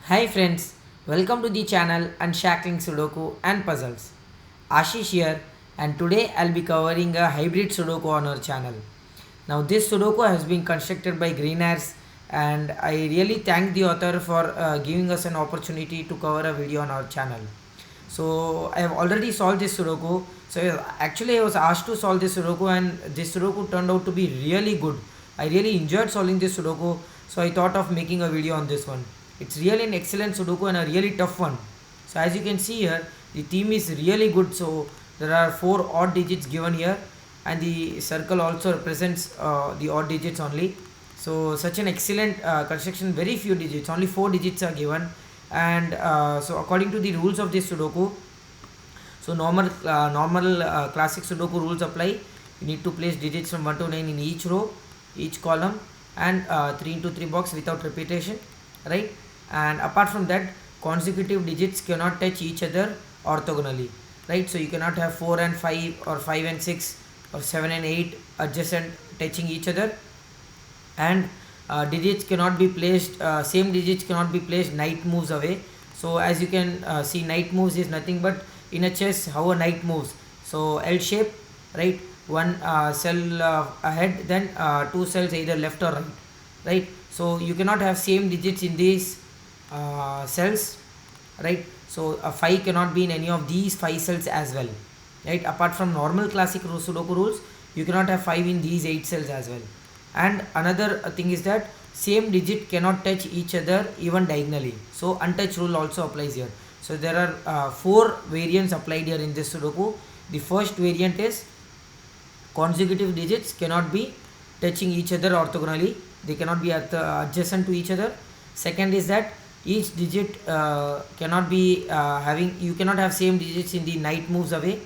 Hi friends, welcome to the channel Unshackling Sudoku and Puzzles. Ashish here, and today I'll be covering a hybrid Sudoku on our channel. Now this Sudoku has been constructed by Greeners, and I really thank the author for giving us an opportunity to cover a video on our channel. So I have already solved this Sudoku. So actually I was asked to solve this Sudoku, and this Sudoku turned out to be really good. I really enjoyed solving this Sudoku, so I thought of making a video on this one. It's really an excellent Sudoku and a really tough one. So as you can see here, the theme is really good. So there are 4 odd digits given here, and the circle also represents the odd digits only. So such an excellent construction. Very few digits, only 4 digits are given, and so according to the rules of this Sudoku, so normal classic Sudoku rules apply. You need to place digits from 1 to 9 in each row, each column, and 3 into 3 box without repetition, right? And apart from that, consecutive digits cannot touch each other orthogonally, right? So you cannot have 4 and 5 or 5 and 6 or 7 and 8 adjacent touching each other, and digits cannot be placed, same digits cannot be placed knight moves away. So as you can see, knight moves is nothing but in a chess how a knight moves. So L shape, right? One cell ahead, then two cells either left or right, right? So you cannot have same digits in these cells, right? So a 5 cannot be in any of these 5 cells as well, right? Apart from normal classic Sudoku rules, you cannot have 5 in these 8 cells as well. And another thing is that same digit cannot touch each other even diagonally. So untouched rule also applies here. So there are 4 variants applied here in this Sudoku. The first variant is consecutive digits cannot be touching each other orthogonally, they cannot be adjacent to each other. Second is that each digit cannot be having, you cannot have same digits in the knight moves away,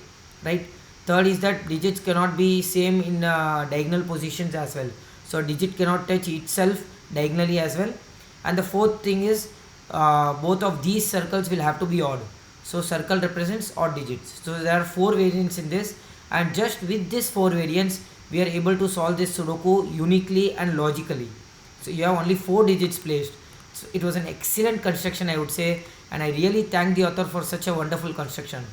right? Third is that digits cannot be same in diagonal positions as well, so digit cannot touch itself diagonally as well. And the fourth thing is both of these circles will have to be odd, so circle represents odd digits. So there are 4 variants in this, and just with this 4 variants we are able to solve this Sudoku uniquely and logically. So you have only 4 digits placed. So it was an excellent construction, I would say, and I really thank the author for such a wonderful construction.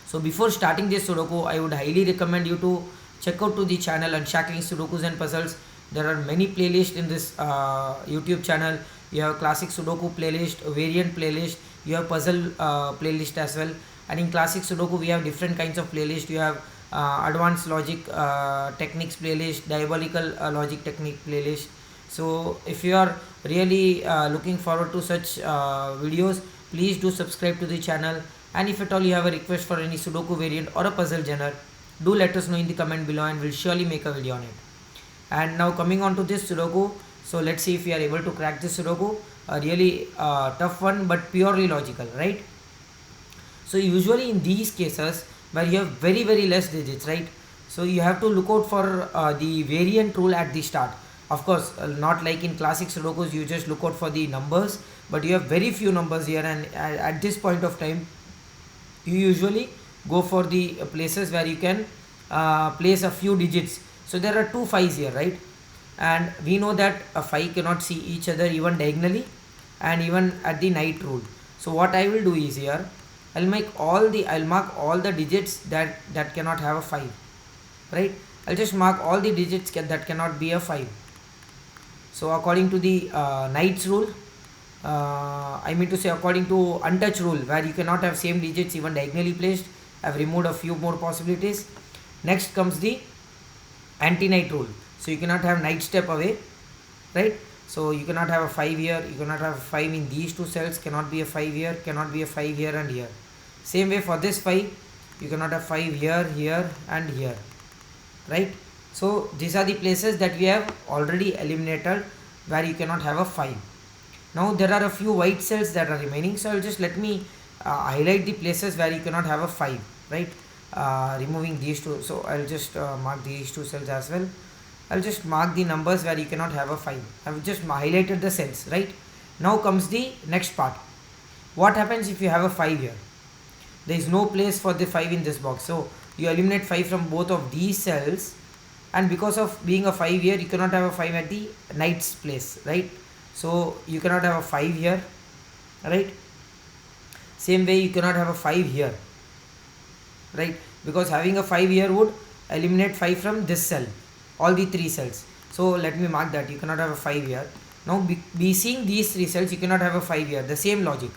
So before starting this Sudoku, I would highly recommend you to check out to the channel Unshackling Sudokus and Puzzles. There are many playlists in this YouTube channel. You have classic Sudoku playlist, variant playlist, you have puzzle playlist as well. And in classic Sudoku, we have different kinds of playlist. You have advanced logic techniques playlist, diabolical logic technique playlist. So if you are really looking forward to such videos, please do subscribe to the channel. And if at all you have a request for any Sudoku variant or a puzzle genre, do let us know in the comment below, and we'll surely make a video on it. And now coming on to this Sudoku, so let's see if we are able to crack this Sudoku. A really tough one, but purely logical, right? So usually in these cases where you have very less digits, right? So you have to look out for the variant rule at the start. Of course, not like in classic Sudokus, you just look out for the numbers, but you have very few numbers here, and at this point of time, you usually go for the places where you can place a few digits. So there are 2 5s here, right? And we know that a 5 cannot see each other even diagonally and even at the knight rule. So what I will do is here, I'll mark all the digits that cannot have a 5, right? I'll just mark all the digits that cannot be a 5. So according to the knight's rule, I mean to say according to untouched rule, where you cannot have same digits even diagonally placed, I've removed a few more possibilities. Next comes the anti-knight rule. So you cannot have knight step away, right? So you cannot have a 5 here, you cannot have a 5 in these 2 cells, cannot be a 5 here, cannot be a 5 here and here. Same way for this 5, you cannot have 5 here, here and here, right? So these are the places that we have already eliminated where you cannot have a 5. Now there are a few white cells that are remaining, so I'll just let me highlight the places where you cannot have a 5, right? Removing these 2, so I'll just mark these 2 cells as well. I'll just mark the numbers where you cannot have a 5. I've just highlighted the cells, right? Now comes the next part. What happens if you have a 5 here? There is no place for the 5 in this box, so you eliminate 5 from both of these cells, and because of being a 5 here, you cannot have a 5 at the knight's place, right? So you cannot have a 5 here, right? Same way you cannot have a 5 here, right? Because having a 5 here would eliminate 5 from this cell, all the 3 cells. So let me mark that you cannot have a 5 here. Now be seeing these 3 cells, you cannot have a 5 here, the same logic,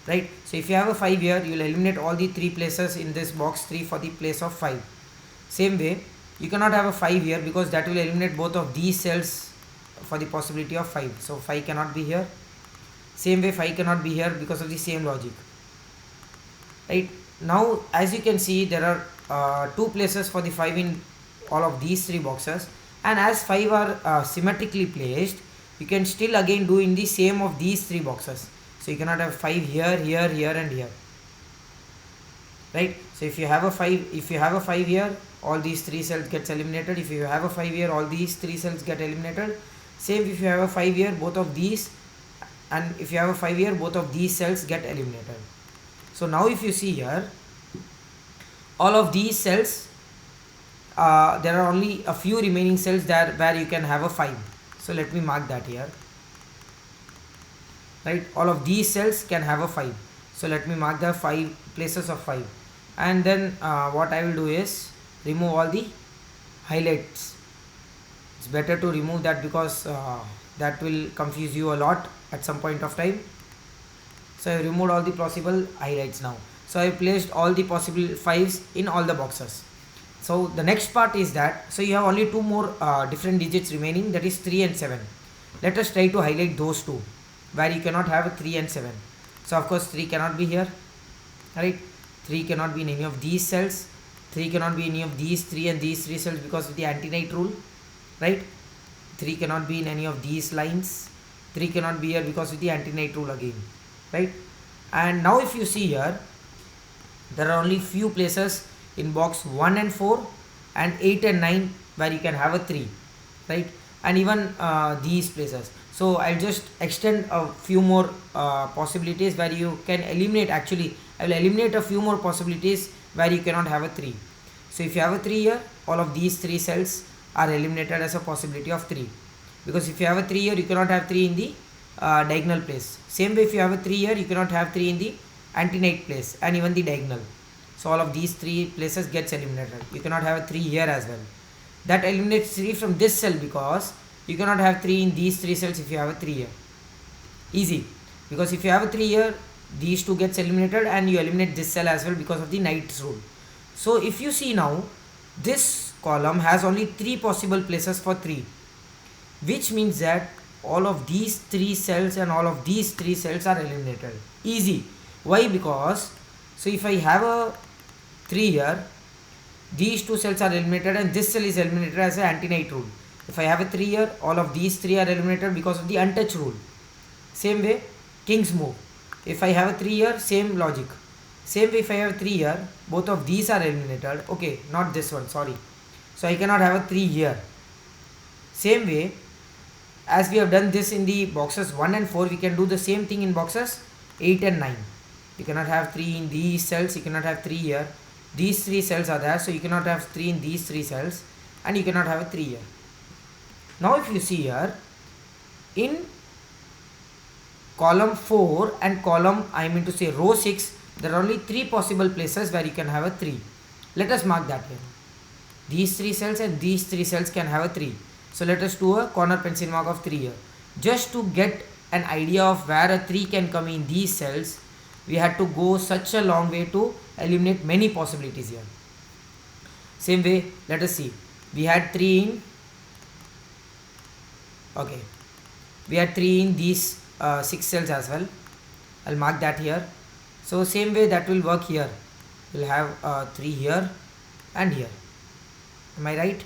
right? So if you have a 5 here, you will eliminate all the 3 places in this box 3 for the place of 5. Same way you cannot have a 5 here because that will eliminate both of these cells for the possibility of 5. So 5 cannot be here. Same way 5 cannot be here because of the same logic, right? Now as you can see, there are 2 places for the 5 in all of these 3 boxes, and as 5 are symmetrically placed, you can still again do in the same of these 3 boxes. So you cannot have 5 here, here, here and here, right? So if you have a 5 here, all these 3 cells gets eliminated. If you have a 5 here, all these 3 cells get eliminated. Same if you have a 5 here, both of these, and if you have a 5 here, both of these cells get eliminated. So now if you see here, all of these cells, there are only a few remaining cells there where you can have a 5. So let me mark that here, right? All of these cells can have a 5. So let me mark the 5 places of 5, and then what I will do is remove all the highlights. It's better to remove that because that will confuse you a lot at some point of time. So I have removed all the possible highlights now. So I have placed all the possible 5s in all the boxes. So the next part is that, so you have only 2 more different digits remaining, that is 3 and 7. Let us try to highlight those 2 where you cannot have a 3 and 7. So of course 3 cannot be here, right? 3 cannot be in any of these cells. 3 cannot be in any of these 3 and these 3 cells because of the anti-night rule, right? 3 cannot be in any of these lines. 3 cannot be here because of the anti-night rule again, right? And now if you see here, there are only few places in box 1 and 4 and 8 and 9 where you can have a 3, right? And even these places. So I'll just extend a few more possibilities where you can eliminate. Actually I will eliminate a few more possibilities where you cannot have a 3. So if you have a 3 here, all of these 3 cells are eliminated as a possibility of 3, because if you have a 3 here, you cannot have 3 in the diagonal place. Same way if you have a 3 here, you cannot have 3 in the anti-night place and even the diagonal. So all of these 3 places gets eliminated. You cannot have a 3 here as well. That eliminates 3 from this cell because you cannot have 3 in these 3 cells if you have a 3 here. Easy, because if you have a 3 here, these 2 gets eliminated and you eliminate this cell as well because of the Knight's rule. So if you see now, this column has only 3 possible places for 3, which means that all of these 3 cells and all of these 3 cells are eliminated. Easy. Why? Because, so if I have a 3 here, these 2 cells are eliminated and this cell is eliminated as an anti-night rule. If I have a 3 here, all of these 3 are eliminated because of the untouch rule. Same way, king's move. If I have a 3 here, same logic. Same way if I have 3 here, both of these are eliminated. Okay, not this one, sorry. So I cannot have a 3 here. Same way, as we have done this in the boxes 1 and 4, we can do the same thing in boxes 8 and 9. You cannot have 3 in these cells, you cannot have 3 here. These 3 cells are there, so you cannot have 3 in these 3 cells, and you cannot have a 3 here. Now if you see here, in column 4 and column, I mean to say row 6, there are only 3 possible places where you can have a 3. Let us mark that here. These 3 cells and these 3 cells can have a 3. So let us do a corner pencil mark of 3 here. Just to get an idea of where a 3 can come in these cells, we had to go such a long way to eliminate many possibilities here. Same way, let us see. We had 3 in, okay, we had 3 in these 6 cells as well. I'll mark that here. So same way that will work here. We'll have 3 here and here. Am I right?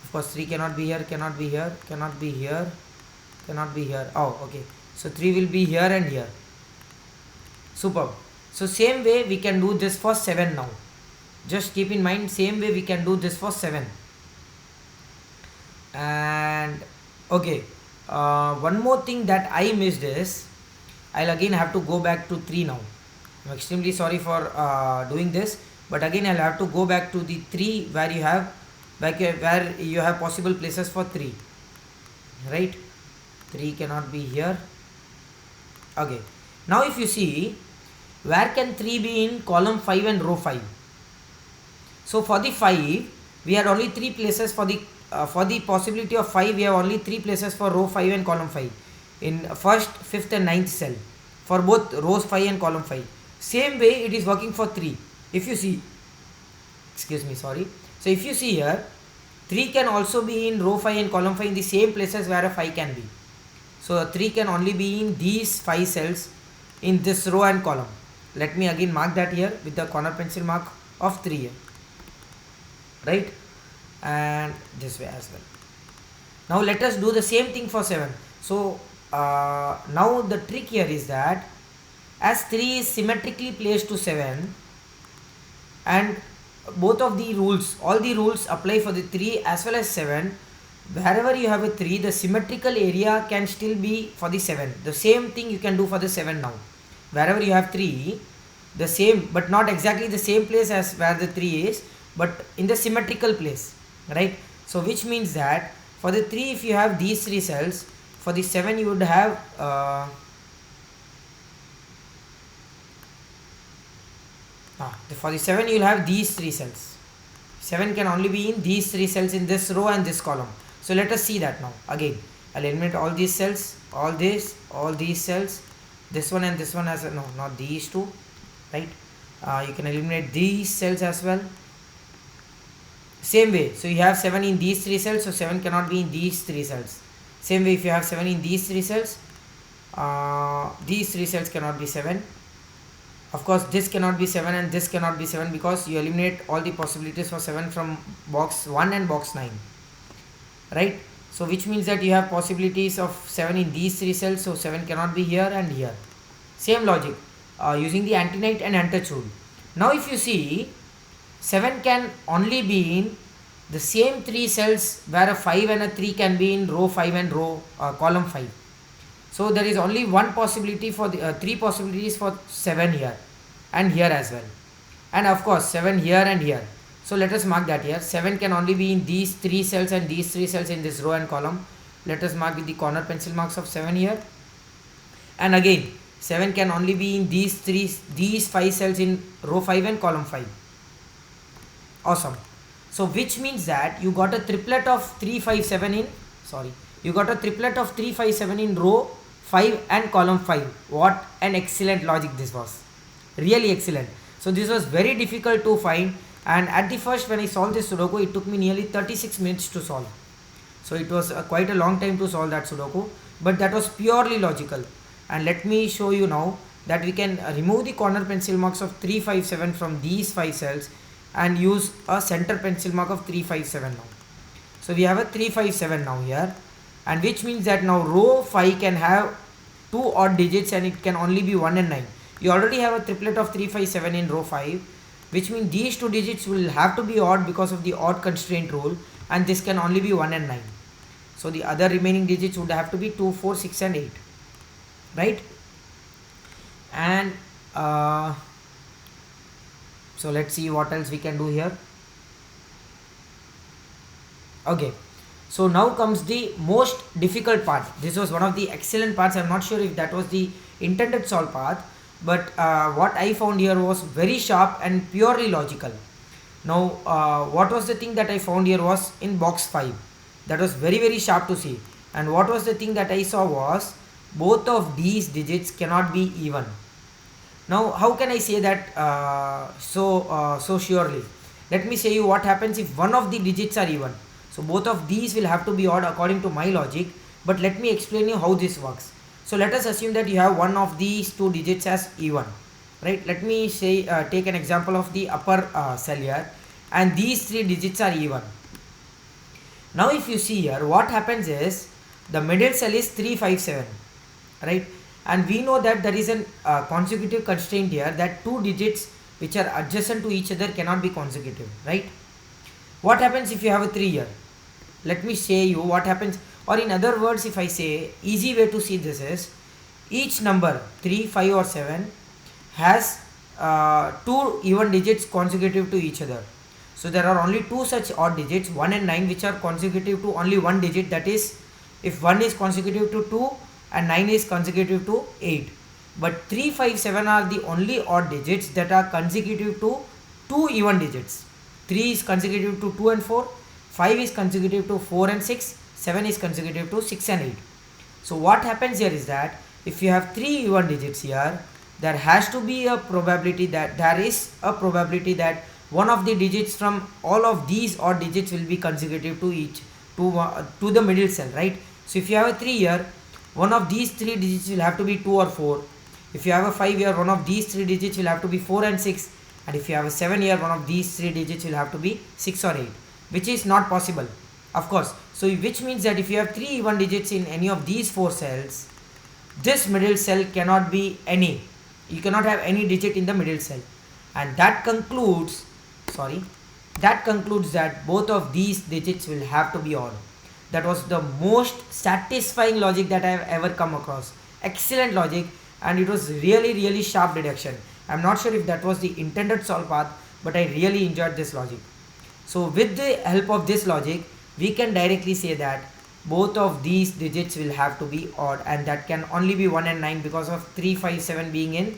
Of course 3 cannot be here, cannot be here, cannot be here, cannot be here. Oh, okay. So 3 will be here and here. Superb. So same way we can do this for 7 now. Just keep in mind, same way we can do this for 7. And okay, one more thing that I missed is, I'll again have to go back to 3 now. I'm extremely sorry for doing this, but again I'll have to go back to the 3 where you have where you have possible places for 3, right? 3 cannot be here, Okay. Now if you see, where can 3 be in column 5 and row 5? So for the 5, we had only 3 places for the possibility of 5. We have only 3 places for row 5 and column 5 in first, fifth and ninth cell for both rows 5 and column 5. Same way it is working for 3. If you see, excuse me, sorry. So if you see here, 3 can also be in row 5 and column 5 in the same places where a 5 can be. So 3 can only be in these 5 cells in this row and column. Let me again mark that here with the corner pencil mark of 3 here. Right, and this way as well. Now let us do the same thing for 7. So now the trick here is that as 3 is symmetrically placed to 7, and both of the rules, all the rules apply for the 3 as well as 7. Wherever you have a 3, the symmetrical area can still be for the 7. The same thing you can do for the 7 now. Wherever you have 3, the same, but not exactly the same place as where the 3 is, but in the symmetrical place, right? So which means that for the 3, if you have these 3 cells, for the 7 you would have for the 7 you will have these 3 cells. 7 can only be in these 3 cells in this row and this column. So let us see that now. Again, I'll eliminate all these cells, all these cells, this one and this one as no, not these two, right? You can eliminate these cells as well. Same way, so you have 7 in these 3 cells, so 7 cannot be in these 3 cells. Same way, if you have 7 in these 3 cells, these 3 cells cannot be 7. Of course, this cannot be 7 and this cannot be 7 because you eliminate all the possibilities for 7 from box 1 and box 9. Right? So which means that you have possibilities of 7 in these 3 cells, so 7 cannot be here and here. Same logic using the anti-knight and untouch rule. Now if you see, 7 can only be in the same 3 cells where a 5 and a 3 can be in row 5 and column 5. So there is only one possibility for the 3 possibilities for 7 here and here as well, and of course 7 here and here. So let us mark that here. 7 can only be in these 3 cells and these 3 cells in this row and column. Let us mark with the corner pencil marks of 7 here. And again, 7 can only be in these 5 cells in row 5 and column 5. Awesome. So which means that you got a triplet of 3 5 7 in you got a triplet of 3 5 7 in row 5 and column 5. What an excellent logic this was. Really excellent. So this was very difficult to find, and at the first when I solved this Sudoku, it took me nearly 36 minutes to solve. So it was quite a long time to solve that Sudoku, but that was purely logical. And let me show you now that we can remove the corner pencil marks of 3 5 7 from these 5 cells and use a center pencil mark of 3 5 7 now. So we have a 3 5 7 now here, and which means that now row 5 can have 2 odd digits and it can only be 1 and 9. You already have a triplet of 3 5 7 in row 5, which means these 2 digits will have to be odd because of the odd constraint rule, and this can only be 1 and 9. So the other remaining digits would have to be 2 4 6 and 8, right? And so let's see what else we can do here. Okay, so now comes the most difficult part. This was one of the excellent parts. I'm not sure if that was the intended solve path, but what I found here was very sharp and purely logical. Now what was the thing that I found here was in box 5. That was very sharp to see. And what was the thing that I saw was both of these digits cannot be even. Now how can I say that so surely? Let me say you what happens if one of the digits are even. So both of these will have to be odd according to my logic, but let me explain you how this works. So let us assume that you have one of these 2 digits as even, right? Let me say take an example of the upper cell here, and these 3 digits are even. Now if you see here, what happens is the middle cell is 3 5 7, right? And we know that there is a consecutive constraint here that 2 digits which are adjacent to each other cannot be consecutive, right? What happens if you have a 3 here? Let me say you what happens, or in other words, if I say, easy way to see this is each number 3 5 or 7 has 2 even digits consecutive to each other. So there are only 2 such odd digits, 1 and 9, which are consecutive to only one digit, that is if 1 is consecutive to 2 and 9 is consecutive to 8. but 3, 5, 7 are the only odd digits that are consecutive to two even digits. 3 is consecutive to 2 and 4, 5 is consecutive to 4 and 6, 7 is consecutive to 6 and 8. So what happens here is that if you have 3 even digits here, there has to be a probability that one of the digits from all of these odd digits will be consecutive to each to the middle cell, right? So if you have a 3 here, one of these 3 digits will have to be 2 or 4. If you have a 5 here, one of these 3 digits will have to be 4 and 6, and if you have a 7 here, one of these 3 digits will have to be 6 or 8, which is not possible, of course. So which means that if you have 3 even digits in any of these 4 cells, this middle cell cannot be any. You cannot have any digit in the middle cell, and that concludes that both of these digits will have to be odd. That was the most satisfying logic that I have ever come across. Excellent logic, and it was really sharp deduction. I'm not sure if that was the intended solve path, but I really enjoyed this logic. So with the help of this logic, we can directly say that both of these digits will have to be odd, and that can only be 1 and 9 because of 3, 5, 7 being in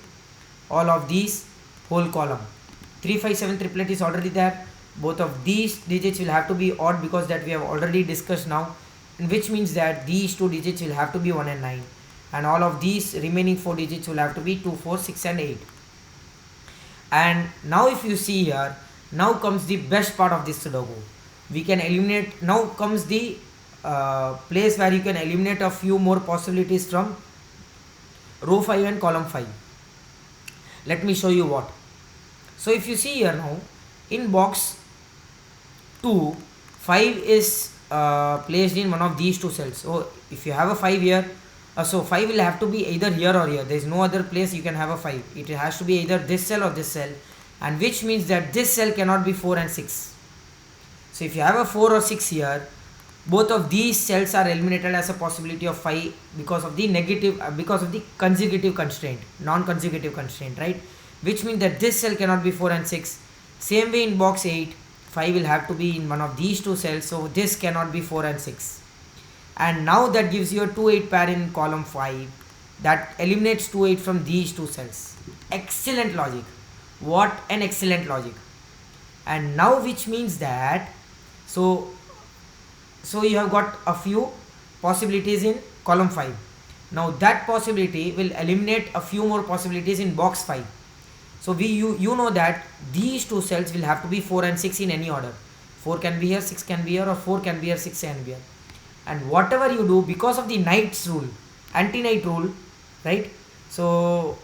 all of these whole column. 3, 5, 7 triplet is already there. Both of these digits will have to be odd because that we have already discussed now, which means that these two digits will have to be 1 and 9, and all of these remaining 4 digits will have to be 2, 4, 6 and 8. And now if you see here, now comes the best part of this Sudoku. We can eliminate, now comes the place where you can eliminate a few more possibilities from row 5 and column 5. Let me show you what. So if you see here now, in box 2, 5 is placed in one of these two cells. So if you have a 5 here, so 5 will have to be either here or here. There is no other place you can have a 5. It has to be either this cell or this cell, and which means that this cell cannot be 4 and 6. So if you have a 4 or 6 here, both of these cells are eliminated as a possibility of 5 because of the consecutive constraint, non-consecutive constraint, right? Which means that this cell cannot be 4 and 6. Same way in box 8, 5 will have to be in one of these two cells, so this cannot be 4 and 6. And now that gives you a 2, 8 pair in column 5. That eliminates 2, 8 from these two cells. Excellent logic. What an excellent logic. And now which means that, so you have got a few possibilities in column 5. Now that possibility will eliminate a few more possibilities in box 5. So you know that these two cells will have to be 4 and 6 in any order. 4 can be here, 6 can be here, or 4 can be here, 6 can be here. And whatever you do, because of the Knight's rule, anti-Knight rule, right? So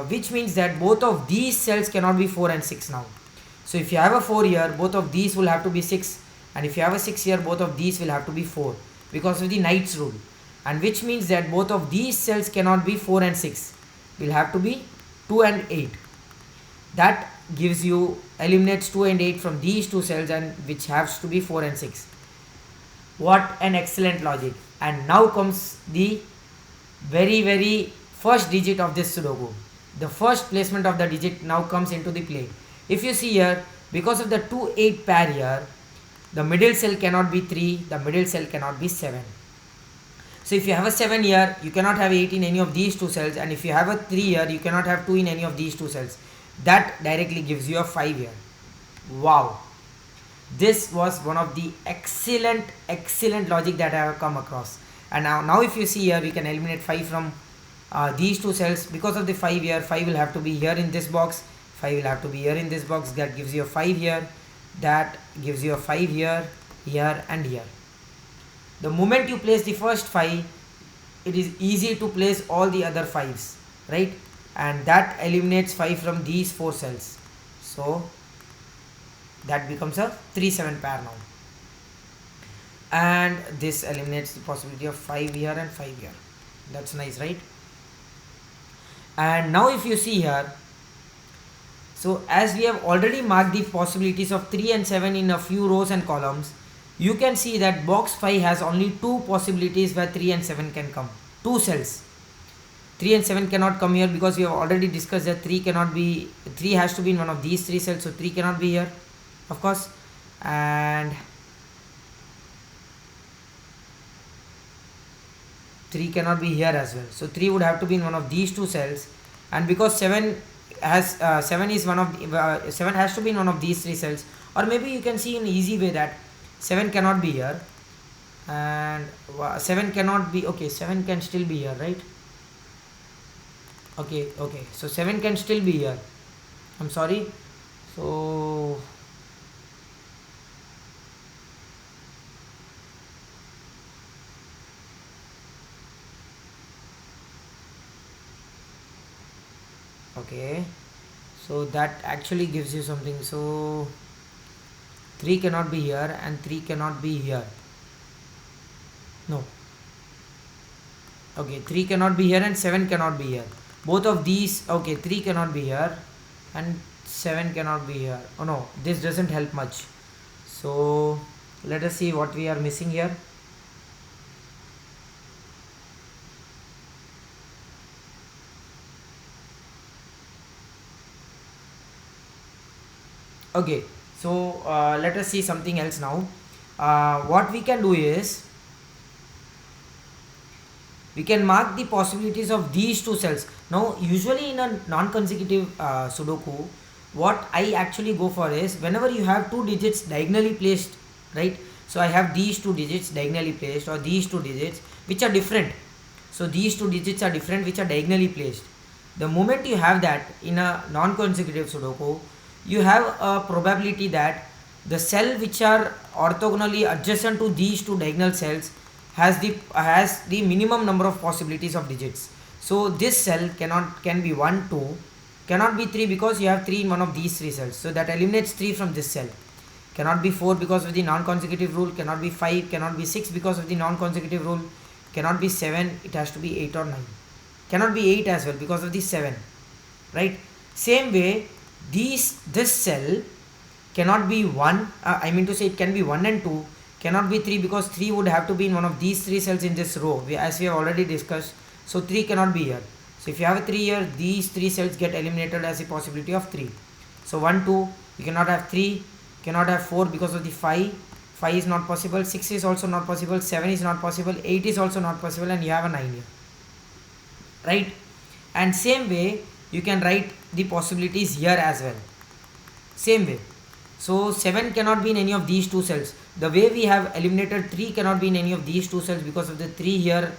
which means that both of these cells cannot be 4 and 6 now. So if you have a 4 here, both of these will have to be 6, and if you have a 6 here, both of these will have to be 4 because of the Knight's rule. And which means that both of these cells cannot be 4 and 6, will have to be 2 and 8. That gives you, eliminates 2 and 8 from these two cells, and which has to be 4 and 6. What an excellent logic. And now comes the very first digit of this Sudoku. The first placement of the digit now comes into the play. If you see here, because of the 2, 8 pair here, the middle cell cannot be 3, the middle cell cannot be 7. So if you have a 7 here, you cannot have 8 in any of these two cells, and if you have a 3 here, you cannot have 2 in any of these two cells. That directly gives you a 5 here. Wow. This was one of the excellent logic that I have come across. And now if you see here, we can eliminate 5 from these two cells. Because of the 5 here, 5 will have to be here in this box, 5 will have to be here in this box. That gives you a 5 here, that gives you a 5 here, here and here. The moment you place the first 5, it is easy to place all the other 5s, right? And that eliminates 5 from these 4 cells. So that becomes a 3, 7 pair now. And this eliminates the possibility of 5 here and 5 here. That's nice, right? And now if you see here, so as we have already marked the possibilities of 3 and 7 in a few rows and columns, you can see that box 5 has only 2 possibilities where 3 and 7 can come. 2 cells. 3 and 7 cannot come here because we have already discussed that 3 has to be in one of these 3 cells, so 3 cannot be here, of course. And 3 cannot be here as well. So 3 would have to be in one of these two cells, and because 7 has 7 is one of the, 7 has to be in one of these three cells, or maybe you can see in an easy way that 7 cannot be here, and 7 cannot be, okay, 7 can still be here, right? Okay, so 7 can still be here. I'm sorry. So okay, so that actually gives you something. So 3 cannot be here and 3 cannot be here. No. Okay, 3 cannot be here and 7 cannot be here. Both of these, okay, 3 cannot be here and 7 cannot be here. Oh no, this doesn't help much. So let us see what we are missing here. Okay, so let us see something else now. What we can do is, we can mark the possibilities of these two cells. Now usually in a non-consecutive Sudoku, what I actually go for is, whenever you have two digits diagonally placed, right? So I have these two digits diagonally placed, or these two digits which are different. So these two digits are different which are diagonally placed. The moment you have that in a non-consecutive Sudoku, you have a probability that the cell which are orthogonally adjacent to these two diagonal cells has the minimum number of possibilities of digits. So this cell can be 1, 2, cannot be 3 because you have 3 in one of these three cells, so that eliminates 3 from this cell. Cannot be 4 because of the non-consecutive rule, cannot be 5, cannot be 6 because of the non-consecutive rule, cannot be 7, it has to be 8 or 9, cannot be 8 as well because of the 7, right? Same way, this cell cannot be 1, I mean to say it can be 1 and 2, cannot be 3 because 3 would have to be in one of these three cells in this row, as we have already discussed. So 3 cannot be here. So if you have a 3 here, these three cells get eliminated as a possibility of 3. So 1, 2, you cannot have 3, cannot have 4 because of the 5 is not possible, 6 is also not possible, 7 is not possible, 8 is also not possible, and you have a 9 here, right? And same way you can write the possibilities here as well, same way. So 7 cannot be in any of these two cells. The way we have eliminated 3 cannot be in any of these two cells because of the 3 here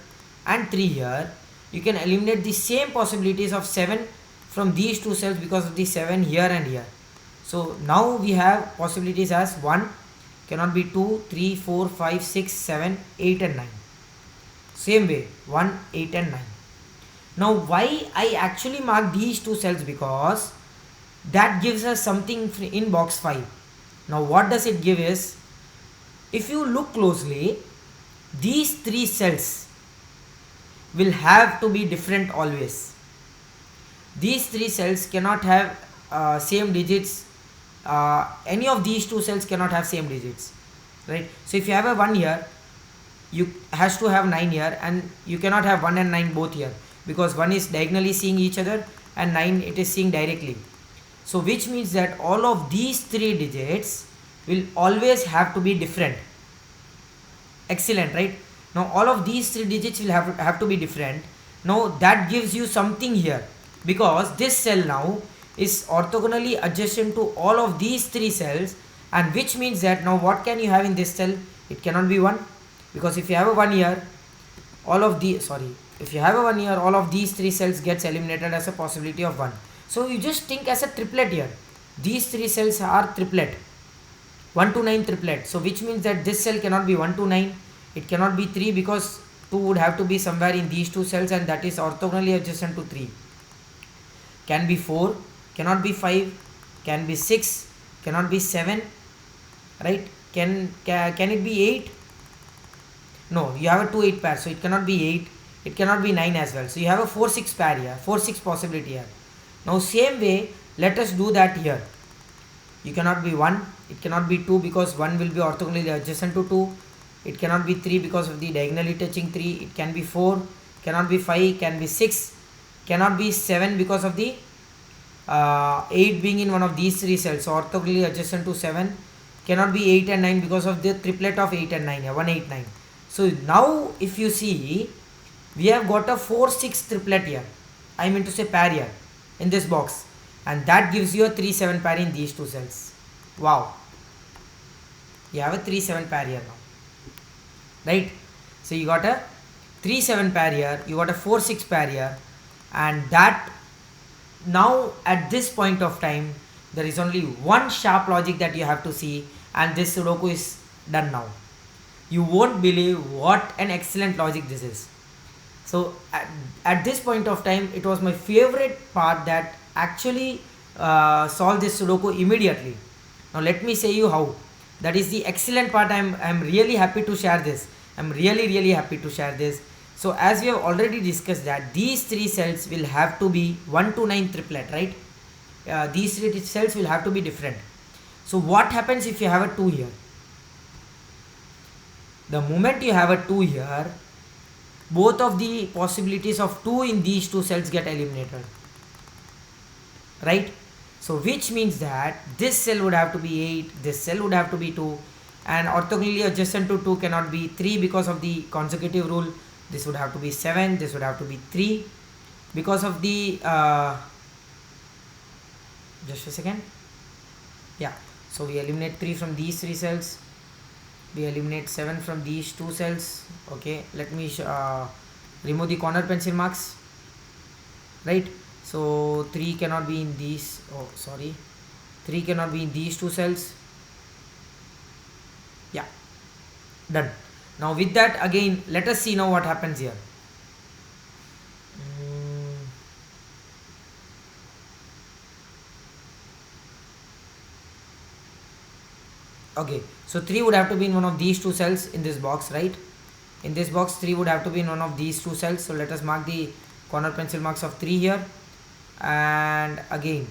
and 3 here. You can eliminate the same possibilities of 7 from these two cells because of the 7 here and here. So now we have possibilities as 1, cannot be 2, 3, 4, 5, 6, 7, 8 and 9. Same way, 1, 8 and 9. Now why I actually mark these two cells? Because that gives us something in box 5. Now what does it give is, if you look closely, these three cells will have to be different always. These three cells cannot have same digits. Any of these two cells cannot have same digits, right? So if you have a 1 here, you has to have 9 here, and you cannot have 1 and 9 both here, because 1 is diagonally seeing each other and 9 it is seeing directly. So which means that all of these three digits will always have to be different. Excellent, right? Now all of these three digits will have to be different. Now that gives you something here, because this cell now is orthogonally adjacent to all of these three cells, and which means that now what can you have in this cell? It cannot be 1, because if you have a 1 here, if you have a 1 here, all of these three cells gets eliminated as a possibility of 1. So you just think as a triplet here. These three cells are triplet, 1 to 9 triplet. So which means that this cell cannot be 1 to 9. It cannot be 3 because 2 would have to be somewhere in these two cells, and that is orthogonally adjacent to 3. Can be 4, cannot be 5, can be 6, cannot be 7, right? Can it be 8? No, you have a 2 8 pair, so it cannot be 8. It cannot be 9 as well. So you have a 4 6 pair here, 4 6 possibility here. Now same way, let us do that here. You cannot be 1, it cannot be 2 because 1 will be orthogonally adjacent to 2. It cannot be 3 because of the diagonally touching 3. It can be 4, cannot be 5, can be 6, cannot be 7 because of the 8 being in one of these three cells, so orthogonally adjacent to 7. Cannot be 8 and 9 because of the triplet of 8 and 9, 1 8 9. So now if you see, we have got a 4-6 triplet here, I mean to say pair here in this box, and that gives you a 3-7 pair in these two cells. Wow, you have a 3-7 pair here now, right? So you got a 3-7 pair here, you got a 4-6 pair here, and that now at this point of time there is only one sharp logic that you have to see, and this Sudoku is done now. You won't believe what an excellent logic this is. So at this point of time, it was my favorite part that actually solve this Sudoku immediately. Now let me say you how. That is the excellent part. I'm really happy to share this. I'm really happy to share this. So as we have already discussed that these three cells will have to be 1 to 9 triplet, right? These three cells will have to be different. So what happens if you have a 2 here? The moment you have a 2 here, both of the possibilities of 2 in these two cells get eliminated, right? So which means that this cell would have to be 8, this cell would have to be 2, and orthogonally adjacent to 2 cannot be 3 because of the consecutive rule. This would have to be 7, this would have to be 3 because of the just a second. Yeah, so we eliminate 3 from these 3 cells, we eliminate 7 from these 2 cells. Okay, let me remove the corner pencil marks, right? So 3 cannot be in these, 3 cannot be in these 2 cells. Yeah, done. Now with that, again let us see now what happens here. Okay, so 3 would have to be in one of these 2 cells in this box, right? In this box 3 would have to be in one of these 2 cells. So let us mark the corner pencil marks of 3 here, and again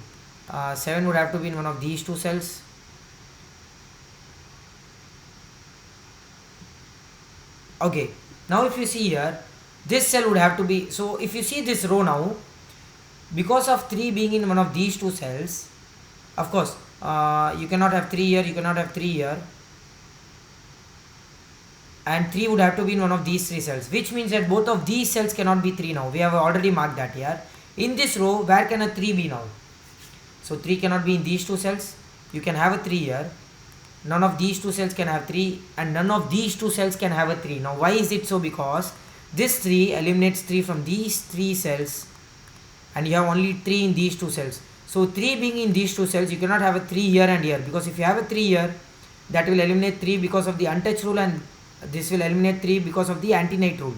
7 would have to be in one of these 2 cells. Okay, now if you see here, this cell would have to be, so if you see this row now, because of 3 being in one of these 2 cells, of course you cannot have 3 here, you cannot have 3 here, and 3 would have to be in one of these 3 cells, which means that both of these cells cannot be 3 now. We have already marked that here. In this row, where can a 3 be now? So 3 cannot be in these 2 cells. You can have a 3 here. None of these 2 cells can have 3, and none of these 2 cells can have a 3. Now why is it so? Because this 3 eliminates 3 from these 3 cells, and you have only 3 in these 2 cells. So 3 being in these 2 cells, you cannot have a 3 here and here, because if you have a 3 here, that will eliminate 3 because of the untouched rule, and this will eliminate 3 because of the anti-night rule.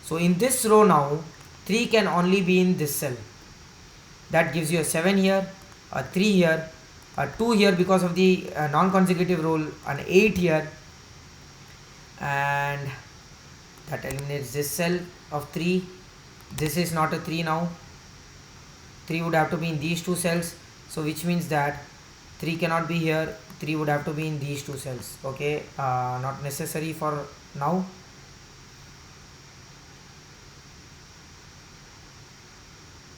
So in this row now, 3 can only be in this cell. That gives you a 7 here, a 3 here, a 2 here because of the non-consecutive rule, an 8 here, and that eliminates this cell of 3. This is not a 3 now. 3 would have to be in these 2 cells, so which means that 3 cannot be here, 3 would have to be in these 2 cells. Okay, not necessary for now.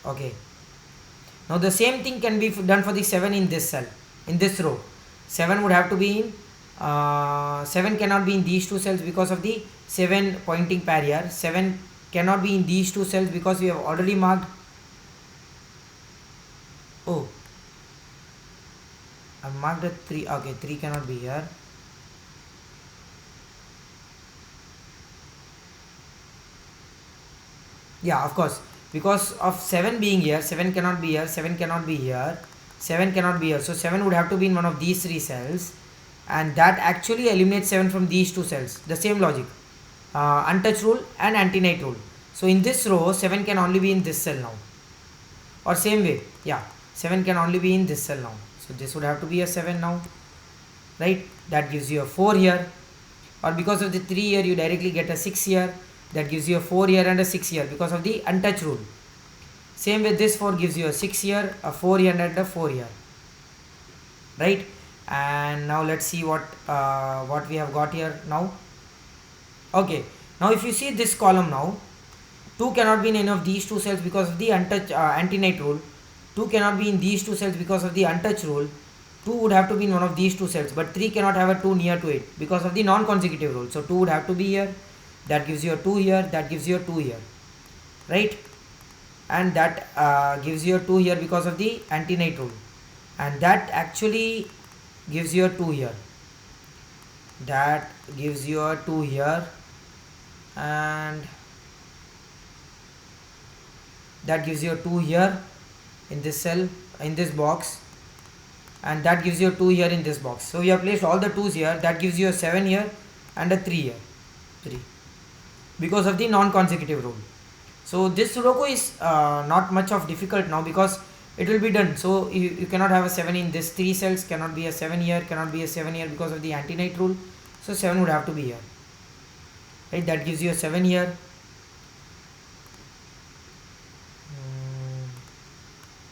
Okay, now the same thing can be done for the 7 in this cell, in this row. 7 would have to be in 7 cannot be in these 2 cells because of the 7 pointing pair here. 7 cannot be in these 2 cells because we have already marked. Oh, I marked a 3. Okay, 3 cannot be here. Yeah, of course, because of 7 being here, 7 cannot be here, 7 cannot be here, 7 cannot be here. So 7 would have to be in one of these 3 cells, and that actually eliminates 7 from these 2 cells. The same logic, untouched rule and anti-night rule. So in this row, 7 can only be in this cell now, or same way, yeah, 7 can only be in this cell now. So this would have to be a 7 now, right? That gives you a 4 here, or because of the 3 here, you directly get a 6 here. That gives you a 4 here and a 6 here because of the untouched rule. Same with this 4 gives you a 6 here, a 4 here, and a 4 here, right? And now let's see what we have got here now. Okay, now if you see this column now, 2 cannot be in any of these 2 cells because of the untouched anti-night rule. 2 cannot be in these 2 cells because of the untouched rule. 2 would have to be in one of these 2 cells, but 3 cannot have a 2 near to it because of the non-consecutive rule. So 2 would have to be here. That gives you a 2 here, that gives you a 2 here, right? And that gives you a 2 here because of the anti-knight rule, and that actually gives you a 2 here, that gives you a 2 here, and that gives you a 2 here in this cell, in this box, and that gives you a 2 here in this box. So we have placed all the 2's here. That gives you a 7 here and a 3 here, 3, because of the non-consecutive rule. So this Sudoku is not much of difficult now, because it will be done. So you cannot have a 7 in this 3 cells, cannot be a 7 here, cannot be a 7 here because of the anti-knight rule. So 7 would have to be here, right? That gives you a 7 here.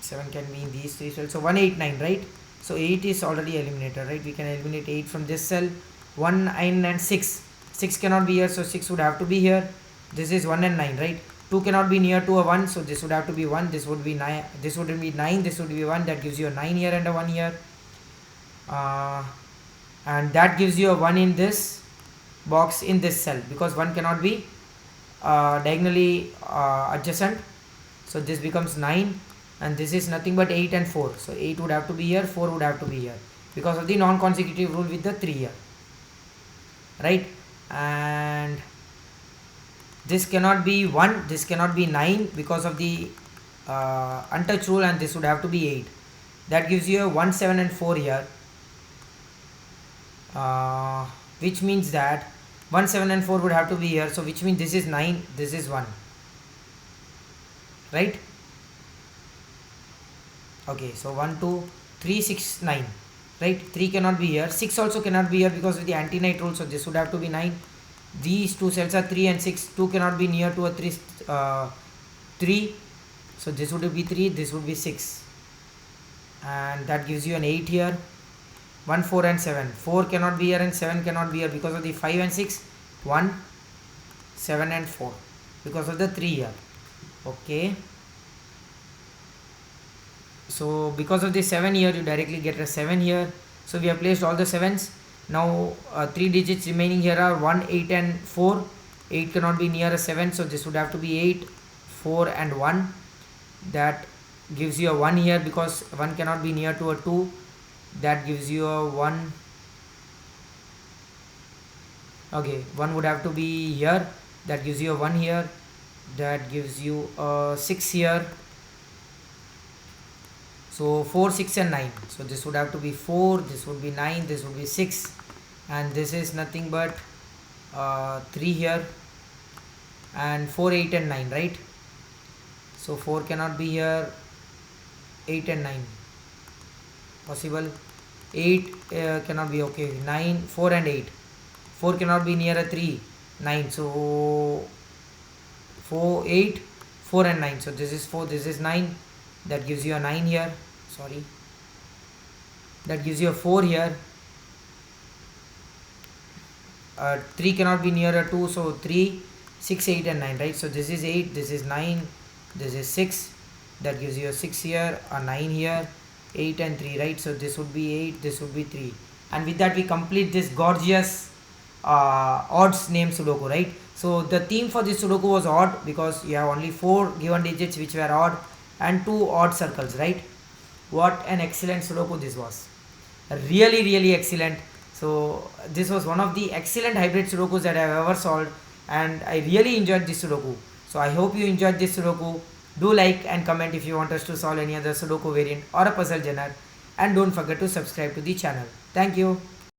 7 can be in these 3 cells. So 1, 8, 9, right? So 8 is already eliminated, right? We can eliminate 8 from this cell. 1, 9 and 6. 6 cannot be here, so 6 would have to be here. This is 1 and 9, right? 2 cannot be near to a 1, so this would have to be 1. This would be 9. This would be 9. This would be 1. That gives you a 9 here and a 1 here. And that gives you a 1 in this box in this cell, because 1 cannot be diagonally adjacent. So this becomes 9, and this is nothing but 8 and 4. So 8 would have to be here, 4 would have to be here, because of the non-consecutive rule with the 3 here, right? And this cannot be 1, this cannot be 9 because of the untouched rule, and this would have to be 8. That gives you a 1, 7 and 4 here, which means that 1, 7 and 4 would have to be here. So which means this is 9, this is 1, right? Okay, so 1, 2, 3, 6, 9, right? 3 cannot be here, 6 also cannot be here because of the anti-knight rule, so this would have to be 9. These two cells are 3 and 6. 2 cannot be near to a 3, so this would be 3, this would be 6, and that gives you an 8 here. 1, 4 and 7. 4 cannot be here and 7 cannot be here because of the 5 and 6. 1, 7 and 4 because of the 3 here. Okay, so because of the 7 here, you directly get a 7 here. So we have placed all the 7s. Now 3 digits remaining here are 1, 8 and 4. 8 cannot be near a 7, so this would have to be 8, 4 and 1. That gives you a 1 here, because 1 cannot be near to a 2. That gives you a 1. Okay, 1 would have to be here. That gives you a 1 here. That gives you a 6 here. So 4, 6 and 9. So this would have to be 4, this would be 9, this would be 6, and this is nothing but 3 here, and 4, 8 and 9, right? So 4 cannot be here, 8 and 9 possible, 8 cannot be, okay, 9, 4 and 8. 4 cannot be near a 3, 9, so 4, 8, 4 and 9. So this is 4, this is 9. That gives you a 9 here, sorry. That gives you a 4 here. 3 cannot be near a 2, so 3, 6, 8 and 9, right? So this is 8, this is 9, this is 6. That gives you a 6 here, a 9 here, 8 and 3, right? So this would be 8, this would be 3. And with that we complete this gorgeous odds name Sudoku, right? So the theme for this Sudoku was odd, because you have only 4 given digits which were odd and 2 odd circles, right? What an excellent Sudoku this was. Really, really excellent. So this was one of the excellent hybrid Sudokus that I have ever solved, and I really enjoyed this Sudoku. So I hope you enjoyed this Sudoku. Do like and comment if you want us to solve any other Sudoku variant or a puzzle genre, and don't forget to subscribe to the channel. Thank you.